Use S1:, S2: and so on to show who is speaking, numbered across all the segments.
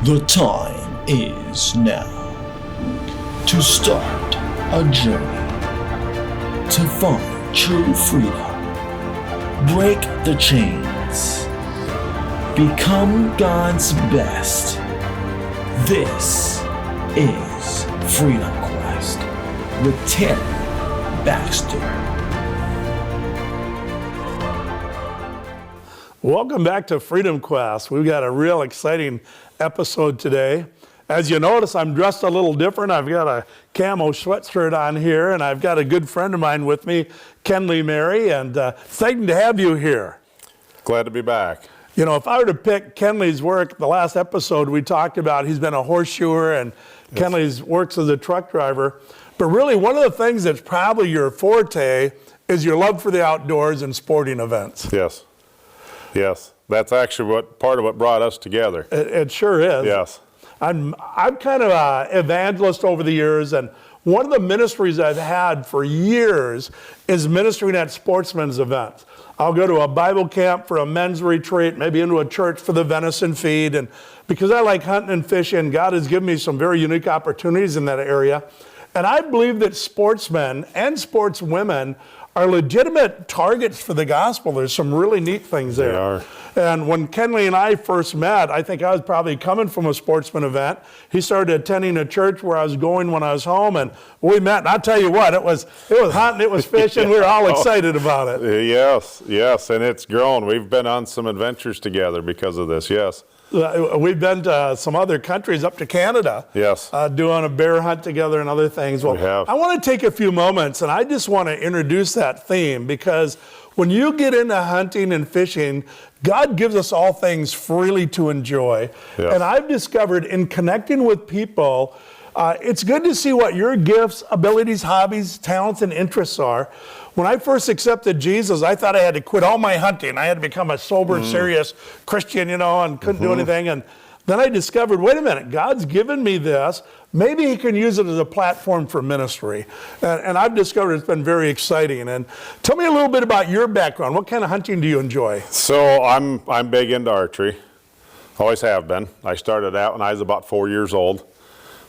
S1: The time is now to start a journey to find true freedom. Break the chains. Become God's best. This is Freedom Quest with Terry Baxter.
S2: Welcome back to Freedom Quest. We've got a real exciting episode today. As you notice, I'm dressed a little different. I've got a camo sweatshirt on here, and I've got a good friend of mine with me, Kenlee Mary, and exciting to have you here.
S3: Glad to be back.
S2: You know, if I were to pick Kenlee's work, the last episode we talked about, he's been a horseshoer, and yes. Kenlee's works as a truck driver. But really, one of the things that's probably your forte is your love for the outdoors and sporting events.
S3: Yes. Yes, that's actually part of what brought us together.
S2: It sure is.
S3: Yes.
S2: I'm kind of an evangelist over the years, and one of the ministries I've had for years is ministering at sportsmen's events. I'll go to a Bible camp for a men's retreat, maybe into a church for the venison feed, and because I like hunting and fishing, God has given me some very unique opportunities in that area. And I believe that sportsmen and sportswomen are legitimate targets for the gospel. There's some really neat things there.
S3: They are.
S2: And when Kenlee and I first met, I think I was probably coming from a sportsman event. He started attending a church where I was going when I was home, and we met. And I'll tell you what, it was hunting, it was fishing. We were all excited about it.
S3: Yes, and it's grown. We've been on some adventures together because of this, yes.
S2: We've been to some other countries, up to Canada,
S3: yes,
S2: doing a bear hunt together and other things. Well,
S3: we have.
S2: I want to take a few moments, and I just want to introduce that theme, because when you get into hunting and fishing, God gives us all things freely to enjoy.
S3: Yes.
S2: And I've discovered in connecting with people, it's good to see what your gifts, abilities, hobbies, talents, and interests are. When I first accepted Jesus, I thought I had to quit all my hunting. I had to become a sober, serious Christian, and couldn't do anything. And then I discovered, wait a minute, God's given me this. Maybe he can use it as a platform for ministry. And I've discovered it's been very exciting. And tell me a little bit about your background. What kind of hunting do you enjoy?
S3: So I'm big into archery. Always have been. I started out when I was about 4 years old.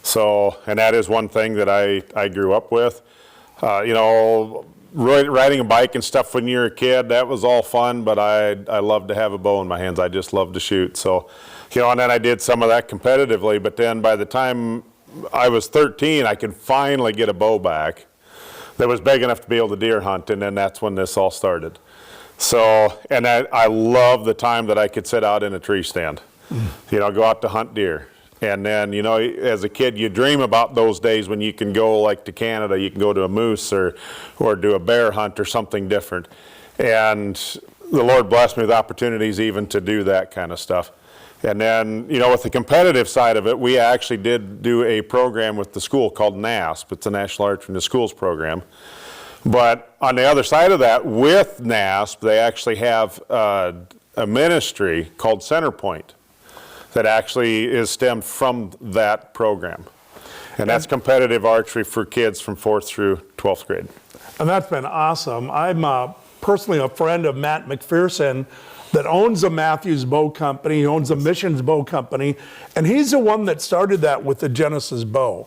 S3: So, and that is one thing that I grew up with. Riding a bike and stuff when you're a kid, that was all fun, but I love to have a bow in my hands. I just love to shoot. So, and then I did some of that competitively, but then by the time I was 13, I could finally get a bow back that was big enough to be able to deer hunt, and then that's when this all started. So, and I love the time that I could sit out in a tree stand, go out to hunt deer. And then, as a kid, you dream about those days when you can go like to Canada, you can go to a moose or do a bear hunt or something different. And the Lord blessed me with opportunities even to do that kind of stuff. And then, with the competitive side of it, we actually did do a program with the school called NASP. It's a National Archery in the Schools program. But on the other side of that, with NASP, they actually have a ministry called Centerpoint that actually is stemmed from that program. And that's competitive archery for kids from 4th through 12th grade.
S2: And that's been awesome. I'm personally a friend of Matt McPherson that owns a Matthews Bow Company. He owns a Missions Bow Company. And he's the one that started that with the Genesis bow.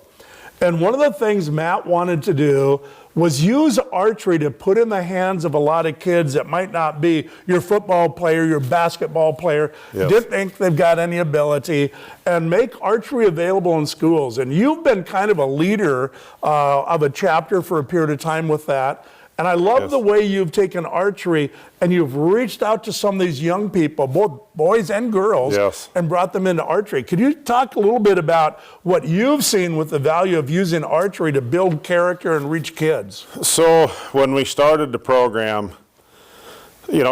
S2: And one of the things Matt wanted to do was use archery to put in the hands of a lot of kids that might not be your football player, your basketball player,
S3: yes.
S2: Didn't think they've got any ability, and make archery available in schools. And you've been kind of a leader of a chapter for a period of time with that. And I love
S3: yes.
S2: the way you've taken archery and you've reached out to some of these young people, both boys and girls,
S3: yes.
S2: and brought them into archery. Could you talk a little bit about what you've seen with the value of using archery to build character and reach kids?
S3: So when we started the program,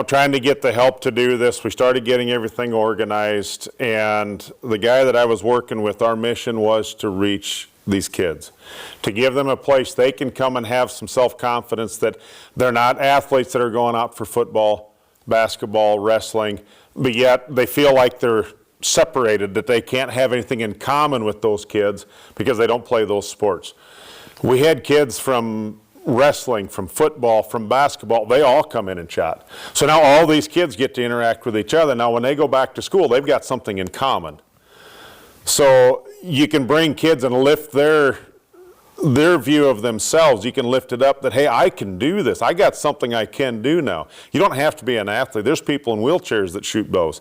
S3: trying to get the help to do this, we started getting everything organized. And the guy that I was working with, our mission was to reach these kids, to give them a place they can come and have some self-confidence that they're not athletes that are going out for football, basketball, wrestling, but yet they feel like they're separated, that they can't have anything in common with those kids because they don't play those sports. We had kids from wrestling, from football, from basketball, they all come in and chat. So now all these kids get to interact with each other. Now when they go back to school, they've got something in common. So you can bring kids and lift their view of themselves. You can lift it up that, hey, I can do this. I got something I can do now. You don't have to be an athlete. There's people in wheelchairs that shoot bows.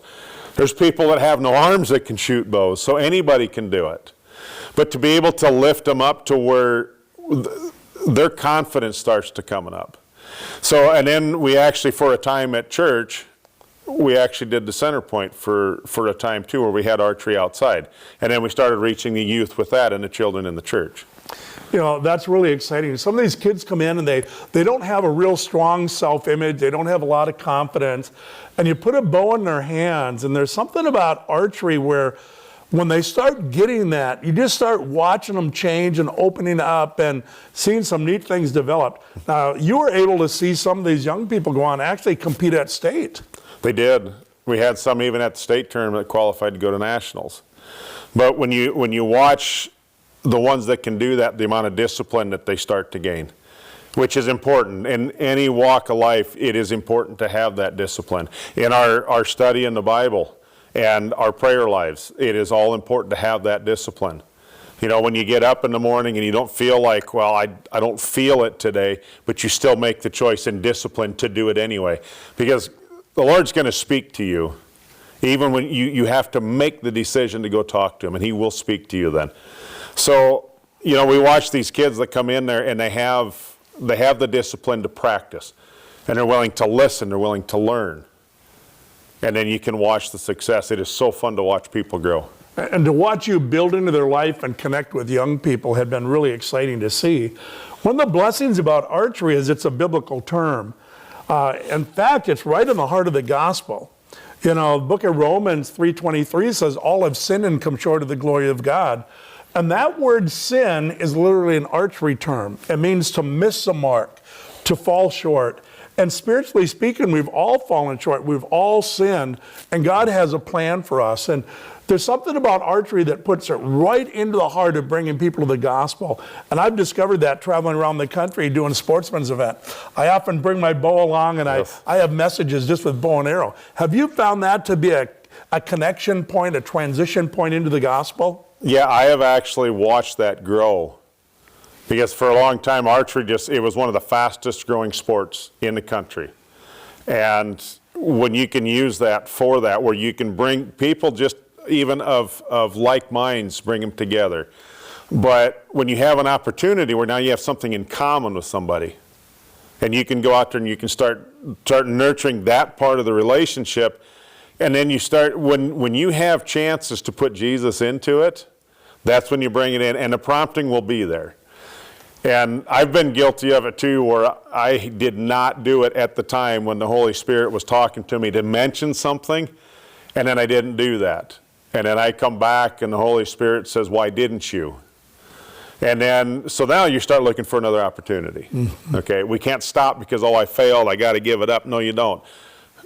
S3: There's people that have no arms that can shoot bows. So anybody can do it. But to be able to lift them up to where their confidence starts to coming up. So, and then we actually, for a time at church, we actually did the center point for a time too, where we had archery outside. And then we started reaching the youth with that and the children in the church.
S2: You know, that's really exciting. Some of these kids come in and they don't have a real strong self-image. They don't have a lot of confidence. And you put a bow in their hands, and there's something about archery where when they start getting that, you just start watching them change and opening up and seeing some neat things develop. Now, you were able to see some of these young people go on and actually compete at state.
S3: They did. We had some even at the state tournament that qualified to go to nationals. But when you watch the ones that can do that, the amount of discipline that they start to gain, which is important. In any walk of life, it is important to have that discipline. In our study in the Bible and our prayer lives, it is all important to have that discipline. You know, when you get up in the morning and you don't feel like, well, I don't feel it today, but you still make the choice and discipline to do it anyway. Because the Lord's going to speak to you. Even when you have to make the decision to go talk to Him, and He will speak to you then. So, you know, we watch these kids that come in there and they have the discipline to practice. And they're willing to listen, they're willing to learn. And then you can watch the success. It is so fun to watch people grow.
S2: And to watch you build into their life and connect with young people had been really exciting to see. One of the blessings about archery is it's a biblical term. In fact, it's right in the heart of the gospel. You know, the book of Romans 3:23 says, all have sinned and come short of the glory of God. And that word sin is literally an archery term. It means to miss the mark, to fall short. And spiritually speaking, we've all fallen short. We've all sinned. And God has a plan for us. And there's something about archery that puts it right into the heart of bringing people to the gospel. And I've discovered that traveling around the country doing a sportsman's event. I often bring my bow along, and yes. I have messages just with bow and arrow. Have you found that to be a connection point, a transition point into the gospel?
S3: Yeah, I have actually watched that grow. Because for a long time, archery it was one of the fastest growing sports in the country. And when you can use that for that, where you can bring people just even of like minds, bring them together. But when you have an opportunity where now you have something in common with somebody, and you can go out there and you can start nurturing that part of the relationship, and then you start, when you have chances to put Jesus into it, that's when you bring it in, and the prompting will be there. And I've been guilty of it too, where I did not do it at the time when the Holy Spirit was talking to me to mention something, and then I didn't do that. And then I come back and the Holy Spirit says, why didn't you? And then, so now you start looking for another opportunity. Mm-hmm. Okay, we can't stop because, I failed, I got to give it up. No, you don't.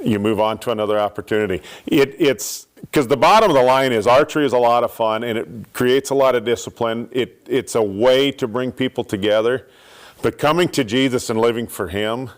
S3: You move on to another opportunity. It's because the bottom of the line is archery is a lot of fun and it creates a lot of discipline. It's a way to bring people together. But coming to Jesus and living for Him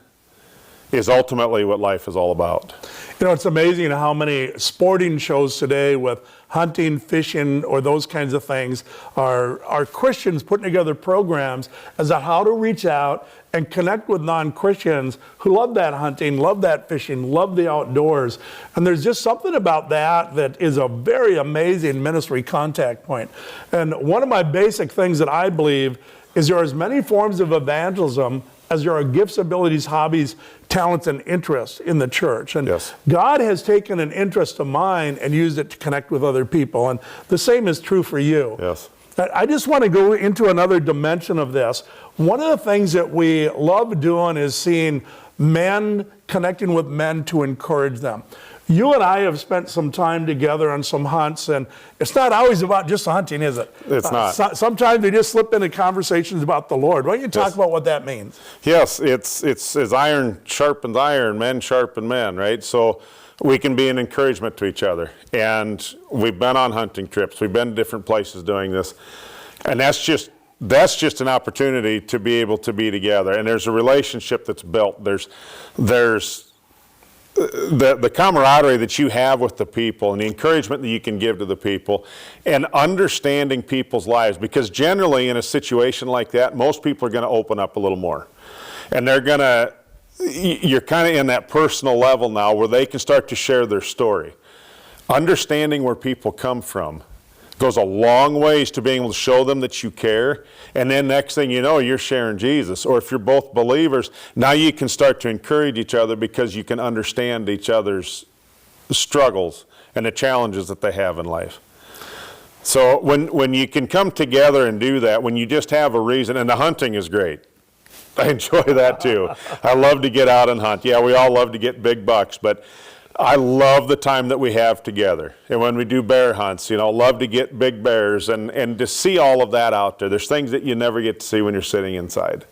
S3: is ultimately what life is all about.
S2: You know, it's amazing how many sporting shows today with hunting, fishing, or those kinds of things are Christians putting together programs as to how to reach out and connect with non-Christians who love that hunting, love that fishing, love the outdoors. And there's just something about that is a very amazing ministry contact point. And one of my basic things that I believe is there are as many forms of evangelism as there are gifts, abilities, hobbies, talents, and interests in the church. And
S3: yes.
S2: God has taken an interest of mine and used it to connect with other people. And the same is true for you.
S3: Yes.
S2: I just want to go into another dimension of this. One of the things that we love doing is seeing men connecting with men to encourage them. You and I have spent some time together on some hunts, and it's not always about just hunting, is it?
S3: It's not.
S2: Sometimes we just slip into conversations about the Lord. Why don't you talk about what that means?
S3: Yes, it's as iron sharpens iron, men sharpen men, right? So we can be an encouragement to each other. And we've been on hunting trips. We've been to different places doing this. And that's just an opportunity to be able to be together. And there's a relationship that's built. the camaraderie that you have with the people and the encouragement that you can give to the people and understanding people's lives, because generally in a situation like that, most people are going to open up a little more, and you're kind of in that personal level now where they can start to share their story. Understanding where people come from goes a long ways to being able to show them that you care, and then next thing you know, you're sharing Jesus. Or if you're both believers, now you can start to encourage each other because you can understand each other's struggles and the challenges that they have in life. So when you can come together and do that, when you just have a reason, and the hunting is great. I enjoy that too. I love to get out and hunt. Yeah, we all love to get big bucks, but I love the time that we have together. And when we do bear hunts, love to get big bears and to see all of that out there. There's things that you never get to see when you're sitting inside.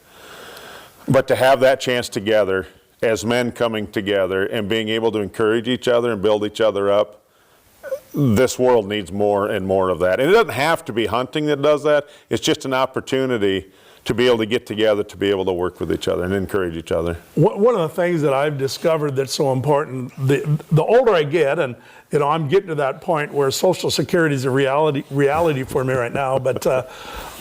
S3: But to have that chance together, as men coming together and being able to encourage each other and build each other up, this world needs more and more of that. And it doesn't have to be hunting that does that. It's just an opportunity to be able to get together, to be able to work with each other and encourage each other.
S2: One of the things that I've discovered that's so important, the older I get, and I'm getting to that point where Social Security is a reality for me right now, but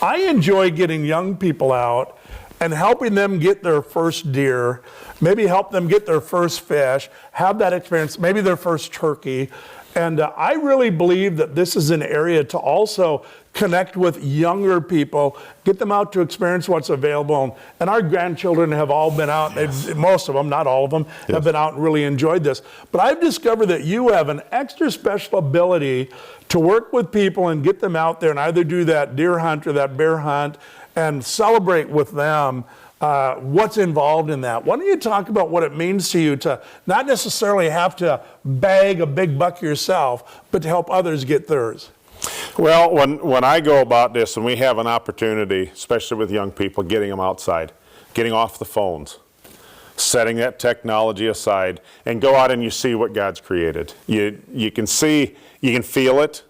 S2: I enjoy getting young people out and helping them get their first deer, maybe help them get their first fish, have that experience, maybe their first turkey. And I really believe that this is an area to also connect with younger people, get them out to experience what's available. And our grandchildren have all been out, most of them, not all of them, have been out and really enjoyed this. But I've discovered that you have an extra special ability to work with people and get them out there and either do that deer hunt or that bear hunt and celebrate with them what's involved in that. Why don't you talk about what it means to you to not necessarily have to bag a big buck yourself, but to help others get theirs?
S3: Well, when I go about this and we have an opportunity, especially with young people, getting them outside, getting off the phones, setting that technology aside, and go out and you see what God's created. You can see, you can feel it,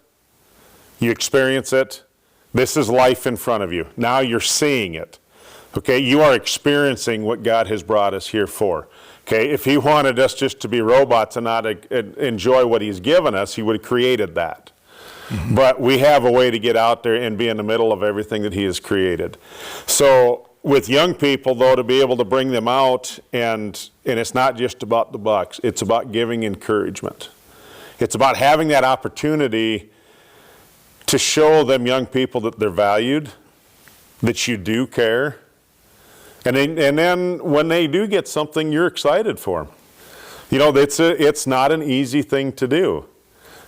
S3: you experience it. This is life in front of you. Now you're seeing it. Okay, you are experiencing what God has brought us here for. Okay, if He wanted us just to be robots and not enjoy what He's given us, He would have created that. Mm-hmm. But we have a way to get out there and be in the middle of everything that He has created. So with young people, though, to be able to bring them out, and it's not just about the bucks, it's about giving encouragement. It's about having that opportunity to show them young people that they're valued, that you do care. And then when they do get something, you're excited for them. It's not an easy thing to do.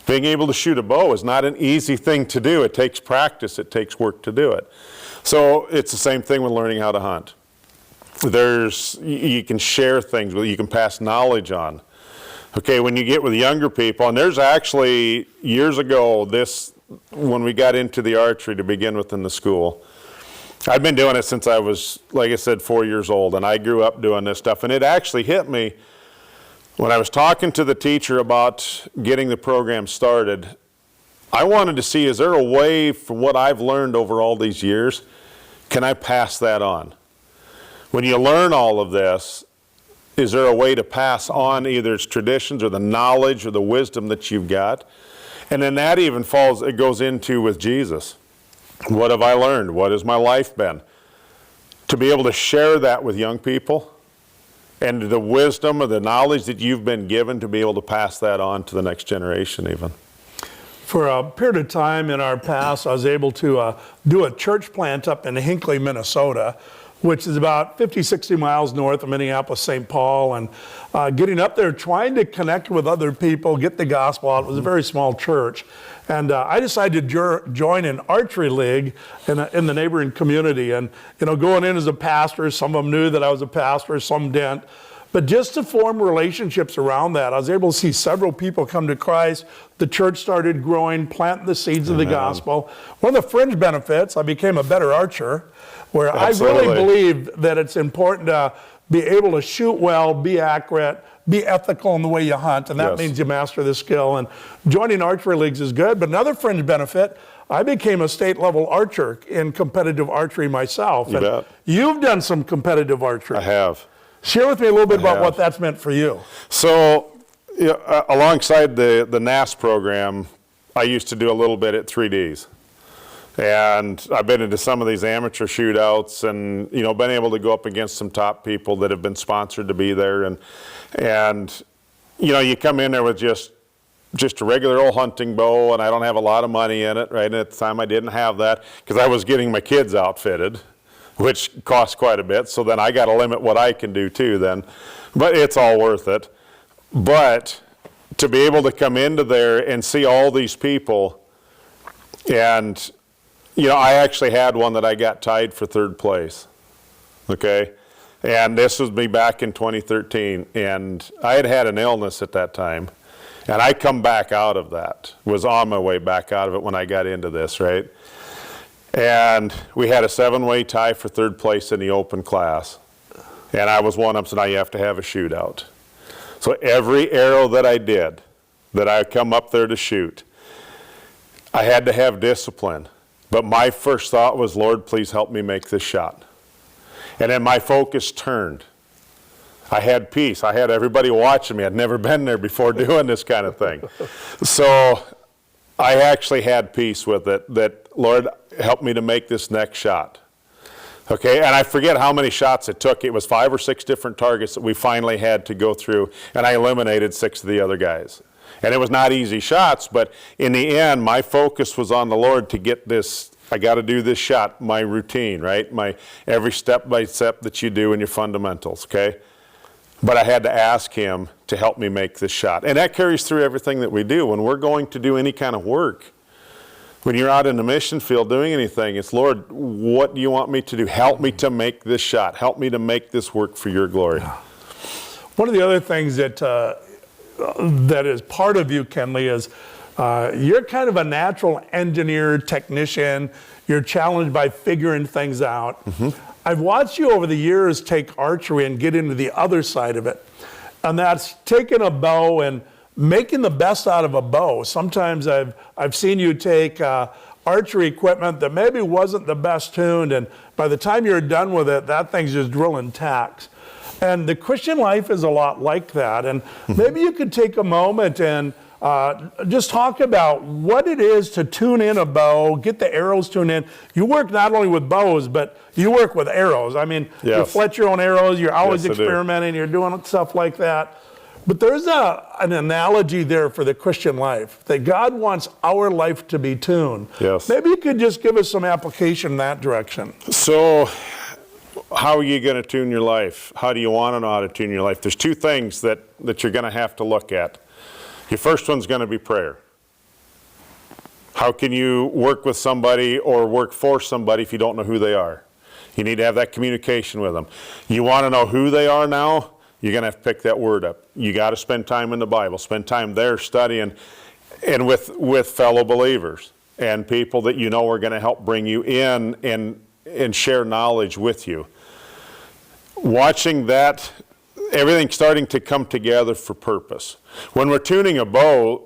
S3: Being able to shoot a bow is not an easy thing to do. It takes practice. It takes work to do it. So it's the same thing with learning how to hunt. You can share things, you can pass knowledge on. Okay, when you get with younger people, and there's actually, years ago, when we got into the archery to begin with in the school, I've been doing it since I was, like I said, 4 years old, and I grew up doing this stuff. And it actually hit me when I was talking to the teacher about getting the program started. I wanted to see, is there a way from what I've learned over all these years, can I pass that on? When you learn all of this, is there a way to pass on either its traditions or the knowledge or the wisdom that you've got? And then that even it goes into with Jesus. What have I learned? What has my life been? To be able to share that with young people and the wisdom or the knowledge that you've been given, to be able to pass that on to the next generation even.
S2: For a period of time in our past, I was able to do a church plant up in Hinckley, Minnesota, which is about 50, 60 miles north of Minneapolis, St. Paul, and getting up there, trying to connect with other people, get the gospel out. It was a very small church. And I decided to join an archery league in the neighboring community. And, going in as a pastor, some of them knew that I was a pastor, some didn't. But just to form relationships around that, I was able to see several people come to Christ. The church started growing, planting the seeds of the gospel. One of the fringe benefits, I became a better archer, where Absolutely. I really believe that it's important to be able to shoot well, be accurate, be ethical in the way you hunt, and that means you master the skill. And joining archery leagues is good, but another fringe benefit, I became a state-level archer in competitive archery myself.
S3: You bet.
S2: You've done some competitive archery.
S3: I have.
S2: Share with me a little bit about what that's meant for you.
S3: So alongside the NAS program, I used to do a little bit at 3Ds. And I've been into some of these amateur shootouts and, been able to go up against some top people that have been sponsored to be there. And you come in there with just a regular old hunting bow, and I don't have a lot of money in it, right? And at the time I didn't have that because I was getting my kids outfitted, which costs quite a bit. So then I got to limit what I can do too then. But it's all worth it. But to be able to come into there and see all these people, and I actually had one that I got tied for 3rd place, okay? And this was me back in 2013, and I had an illness at that time, and I come back out of that, was on my way back out of it when I got into this, right? And we had a 7-way tie for 3rd place in the open class, and I was one of them, so now you have to have a shootout. So every arrow that I did, that I come up there to shoot, I had to have discipline. But my first thought was, Lord, please help me make this shot. And then my focus turned. I had peace. I had everybody watching me. I'd never been there before doing this kind of thing. So I actually had peace with it, that, Lord, help me to make this next shot. Okay, and I forget how many shots it took. It was 5 or 6 different targets that we finally had to go through, and I eliminated 6 of the other guys. And it was not easy shots, but in the end, my focus was on the Lord to get this. I got to do this shot, my routine, right? My every step by step that you do in your fundamentals, okay? But I had to ask Him to help me make this shot. And that carries through everything that we do. When we're going to do any kind of work, when you're out in the mission field doing anything, it's, Lord, what do you want me to do? Help me to make this shot. Help me to make this work for your glory.
S2: One of the other things that is part of you, Kenlee, is you're kind of a natural engineer, technician. You're challenged by figuring things out. Mm-hmm. I've watched you over the years take archery and get into the other side of it. And that's taking a bow and making the best out of a bow. Sometimes I've seen you take archery equipment that maybe wasn't the best tuned, and by the time you're done with it, that thing's just drilling tacks. And the Christian life is a lot like that. And maybe you could take a moment and just talk about what it is to tune in a bow, get the arrows tuned in. You work not only with bows, but you work with arrows. I mean, yes. You fletch your own arrows, you're always experimenting, you're doing stuff like that. But there's an analogy there for the Christian life, that God wants our life to be tuned. Yes. Maybe you could just give us some application in that direction.
S3: So, how are you going to tune your life? How do you want to know how to tune your life? There's 2 things that you're going to have to look at. Your first one's going to be prayer. How can you work with somebody or work for somebody if you don't know who they are? You need to have that communication with them. You want to know who they are now? You're going to have to pick that word up. You got to spend time in the Bible, spend time there studying and with fellow believers and people that you know are going to help bring you in and share knowledge with you. Watching that, everything starting to come together for purpose. When we're tuning a bow,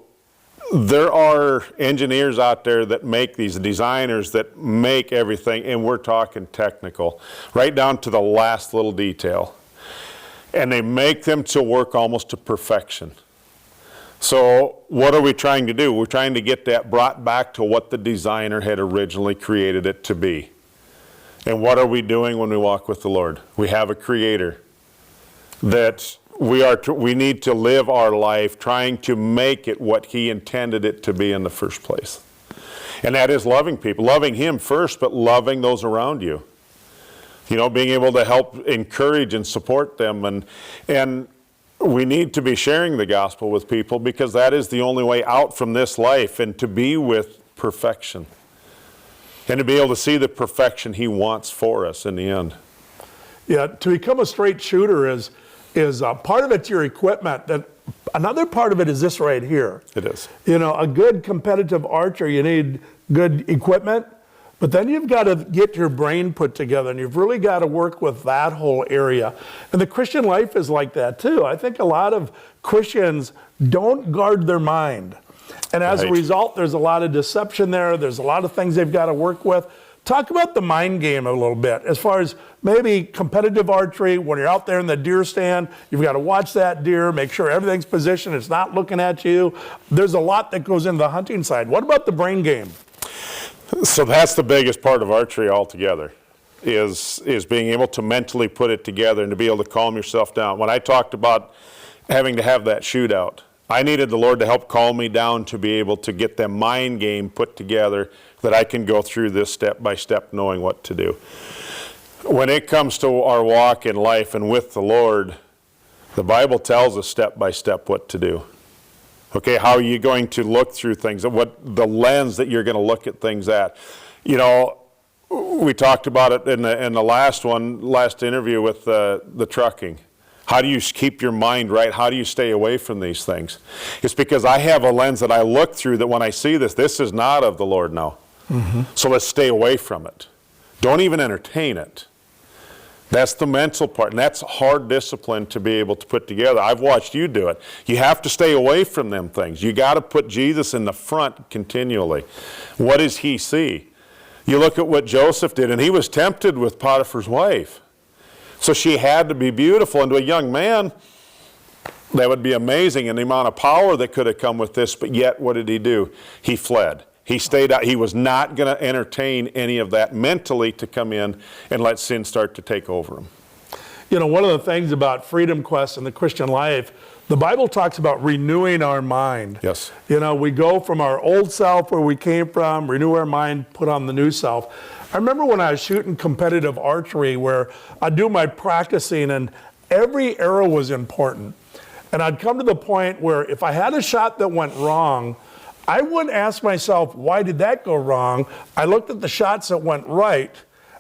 S3: there are engineers out there that make these, designers that make everything, and we're talking technical, right down to the last little detail. And they make them to work almost to perfection. So what are we trying to do? We're trying to get that brought back to what the designer had originally created it to be. And what are we doing when we walk with the Lord? We have a creator that we need to live our life trying to make it what He intended it to be in the first place. And that is loving people, loving Him first, but loving those around you. You know, being able to help encourage and support them. And we need to be sharing the gospel with people, because that is the only way out from this life, and to be with perfection. And to be able to see the perfection He wants for us in the end.
S2: Yeah, to become a straight shooter is part of it's your equipment. That another part of it is this right here.
S3: It is.
S2: You know, a good competitive archer, you need good equipment, but then you've got to get your brain put together, and you've really got to work with that whole area. And the Christian life is like that too. I think a lot of Christians don't guard their mind. And as a result, there's a lot of deception there. There's a lot of things they've got to work with. Talk about the mind game a little bit, as far as maybe competitive archery, when you're out there in the deer stand, you've got to watch that deer, make sure everything's positioned, it's not looking at you. There's a lot that goes into the hunting side. What about the brain game?
S3: So that's the biggest part of archery altogether, is being able to mentally put it together and to be able to calm yourself down. When I talked about having to have that shootout, I needed the Lord to help calm me down to be able to get that mind game put together that I can go through this step by step knowing what to do. When it comes to our walk in life and with the Lord, the Bible tells us step by step what to do. Okay, how are you going to look through things, what the lens that you're going to look at things at. You know, we talked about it in the last interview with the trucking. How do you keep your mind right? How do you stay away from these things? It's because I have a lens that I look through that when I see this is not of the Lord now. Mm-hmm. So let's stay away from it. Don't even entertain it. That's the mental part, and that's hard discipline to be able to put together. I've watched you do it. You have to stay away from them things. You got to put Jesus in the front continually. What does he see? You look at what Joseph did, and he was tempted with Potiphar's wife. So she had to be beautiful, and to a young man, that would be amazing, and the amount of power that could have come with this, but yet what did he do? He fled. He stayed out. He was not going to entertain any of that mentally to come in and let sin start to take over him.
S2: You know, one of the things about Freedom Quest and the Christian life, the Bible talks about renewing our mind.
S3: Yes.
S2: You know, we go from our old self where we came from, renew our mind, put on the new self. I remember when I was shooting competitive archery where I'd do my practicing and every arrow was important. And I'd come to the point where if I had a shot that went wrong, I wouldn't ask myself, why did that go wrong? I looked at the shots that went right,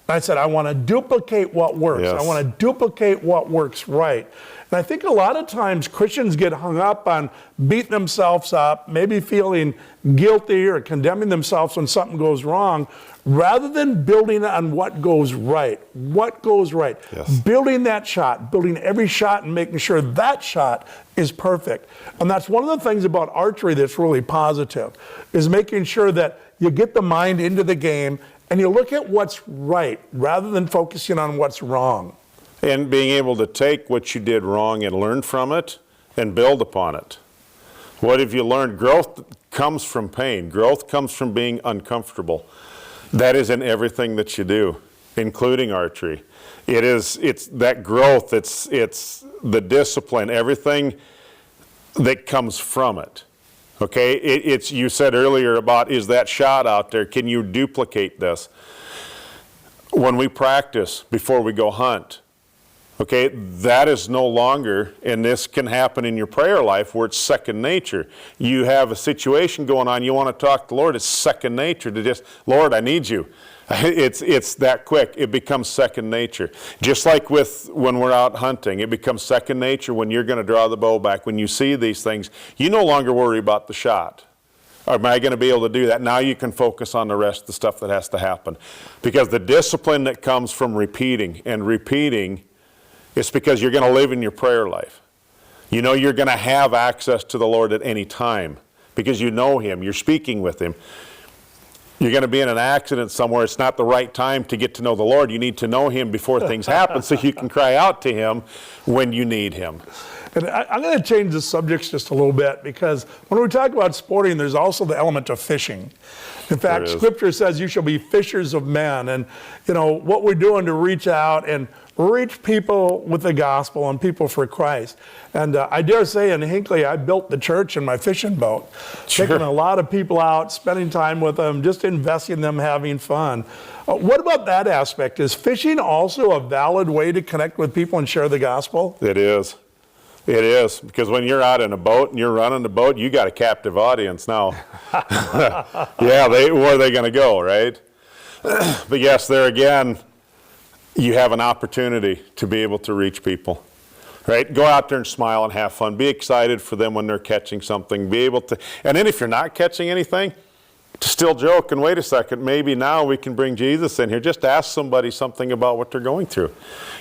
S2: and I said, I want to duplicate what works.
S3: Yes.
S2: I want to duplicate what works right. And I think a lot of times Christians get hung up on beating themselves up, maybe feeling guilty or condemning themselves when something goes wrong, rather than building on what goes right. What goes right?
S3: Yes.
S2: Building that shot, building every shot and making sure that shot is perfect. And that's one of the things about archery that's really positive, is making sure that you get the mind into the game and you look at what's right rather than focusing on what's wrong.
S3: And being able to take what you did wrong and learn from it and build upon it. What have you learned? Growth comes from pain. Growth comes from being uncomfortable. That is in everything that you do, including archery. It's that growth, it's the discipline, everything that comes from it. Okay, you said earlier about, is that shot out there? Can you duplicate this? When we practice before we go hunt, okay, that is no longer, and this can happen in your prayer life where it's second nature. You have a situation going on, you want to talk to the Lord, it's second nature to just, Lord, I need you. It's that quick. It becomes second nature. Just like when we're out hunting, it becomes second nature when you're going to draw the bow back. When you see these things, you no longer worry about the shot. Am I going to be able to do that? Now you can focus on the rest of the stuff that has to happen. Because the discipline that comes from repeating, it's because you're going to live in your prayer life. You know you're going to have access to the Lord at any time because you know Him, you're speaking with Him. You're going to be in an accident somewhere, it's not the right time to get to know the Lord. You need to know Him before things happen so you can cry out to Him when you need Him.
S2: And I'm going to change the subjects just a little bit, because when we talk about sporting, there's also the element of fishing. In fact, Scripture says you shall be fishers of men. And, you know, what we're doing to reach out and reach people with the gospel and people for Christ. And I dare say in Hinckley, I built the church in my fishing boat.
S3: Sure.
S2: Taking a lot of people out, spending time with them, just investing in them, having fun. What about that aspect? Is fishing also a valid way to connect with people and share the gospel?
S3: It is. It is, because when you're out in a boat and you're running the boat, you got a captive audience now. Yeah, where are they going to go, right? But yes, there again, you have an opportunity to be able to reach people, right? Go out there and smile and have fun. Be excited for them when they're catching something. Be able to, and then if you're not catching anything, to still joke and wait a second, maybe now we can bring Jesus in here. Just ask somebody something about what they're going through.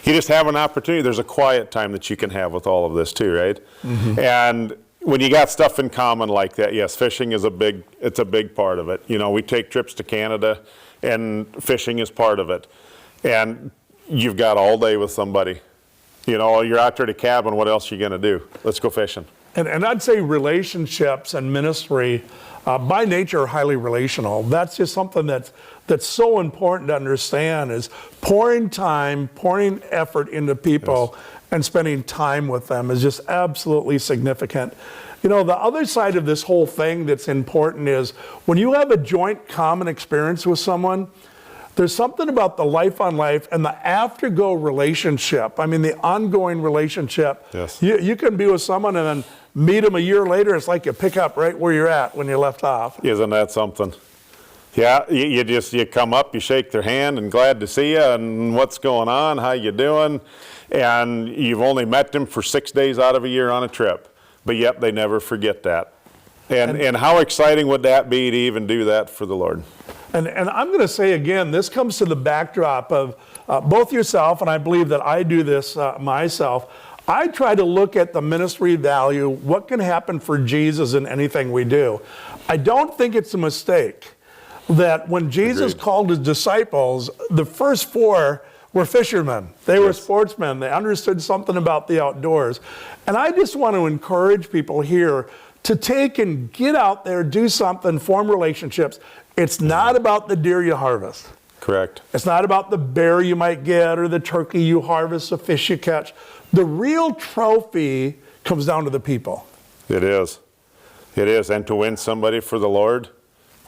S3: You just have an opportunity. There's a quiet time that you can have with all of this too, right? Mm-hmm. And when you got stuff in common like that, yes, fishing is a big part of it. You know, we take trips to Canada and fishing is part of it. And you've got all day with somebody. You know, you're out there at a cabin, what else are you going to do? Let's go fishing.
S2: And I'd say relationships and ministry by nature are highly relational. That's just something that's so important to understand, is pouring time, pouring effort into people, yes, and spending time with them is just absolutely significant. You know, the other side of this whole thing that's important is when you have a joint common experience with someone, there's something about the life on life and the after-go relationship. I mean, the ongoing relationship.
S3: Yes.
S2: You can be with someone and then meet them a year later. It's like you pick up right where you're at when you left off.
S3: Isn't that something? Yeah, you come up, you shake their hand, and glad to see you, and what's going on, how you doing? And you've only met them for 6 days out of a year on a trip, but yet they never forget that. And how exciting would that be to even do that for the Lord?
S2: And I'm going to say again, this comes to the backdrop of both yourself, and I believe that I do this myself. I try to look at the ministry value, what can happen for Jesus in anything we do. I don't think it's a mistake that when Jesus called his disciples, the first 4 were fishermen. They were sportsmen. They understood something about the outdoors. And I just want to encourage people here to take and get out there, do something, form relationships. It's not about the deer you harvest.
S3: Correct.
S2: It's not about the bear you might get or the turkey you harvest, the fish you catch. The real trophy comes down to the people.
S3: It is. It is. And to win somebody for the Lord,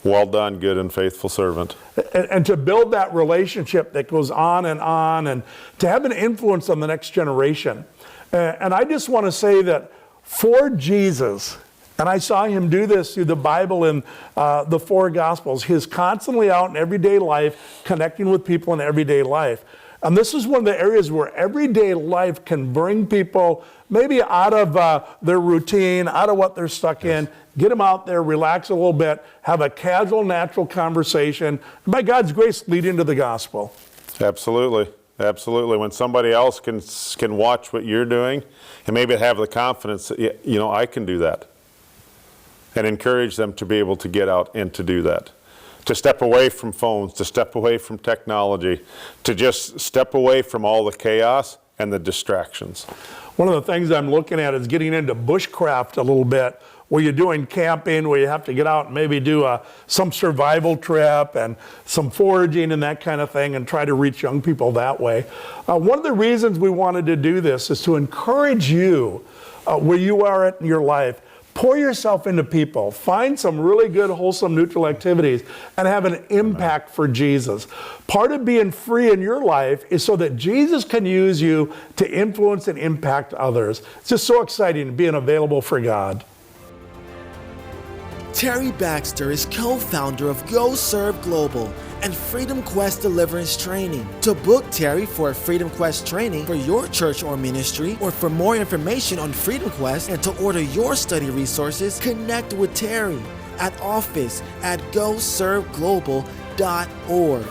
S3: well done, good and faithful servant.
S2: And to build that relationship that goes on and to have an influence on the next generation. And I just want to say that for Jesus, and I saw him do this through the Bible in the 4 Gospels, he's constantly out in everyday life, connecting with people in everyday life. And this is one of the areas where everyday life can bring people maybe out of their routine, out of what they're stuck in, get them out there, relax a little bit, have a casual, natural conversation, and by God's grace, lead into the gospel.
S3: Absolutely. Absolutely. When somebody else can watch what you're doing and maybe have the confidence that, you know, I can do that, and encourage them to be able to get out and to do that. To step away from phones, to step away from technology, to just step away from all the chaos and the distractions.
S2: One of the things I'm looking at is getting into bushcraft a little bit, where you're doing camping, where you have to get out and maybe do some survival trip and some foraging and that kind of thing, and try to reach young people that way. One of the reasons we wanted to do this is to encourage you where you are at in your life. Pour yourself into people. Find some really good, wholesome, neutral activities and have an impact for Jesus. Part of being free in your life is so that Jesus can use you to influence and impact others. It's just so exciting being available for God.
S4: Terry Baxter is co-founder of Go Serve Global and Freedom Quest Deliverance Training. To book Terry for a Freedom Quest training for your church or ministry, or for more information on Freedom Quest and to order your study resources, connect with Terry at office@goserveglobal.org.